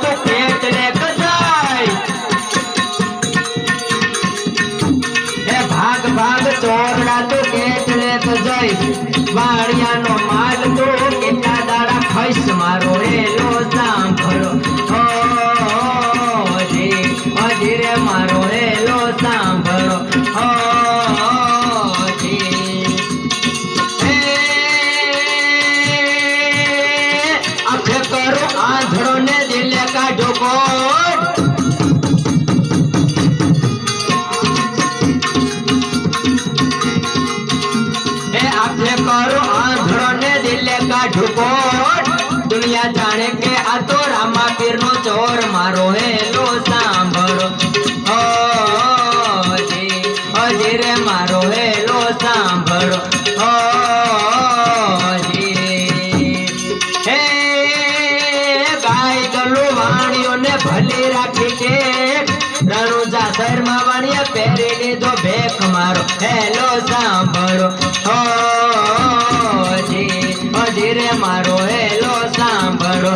तो पेट लेकर जाए भाग भाग चोरड़ा तो पेट लेकर जाए वाड़िया नो माल तो केटला दाड़ा खैस मारो हेलो सांभळो हजी रे मारो हेलो सांभळो करो आंधड़ो ने दिल का ढोकोट आंखें करो आंधड़ो ने दिल का ढोकोट दुनिया जाने के आ तो रामा पीर नो चोर मारो हेलो सांभळो जी रे मारो हेलो सांभळो भले राखी के रनुजा शर्मा वाणिया पेरे दीधो भेख मारो हेलो सांभळो जी रे मारो हेलो सांभळो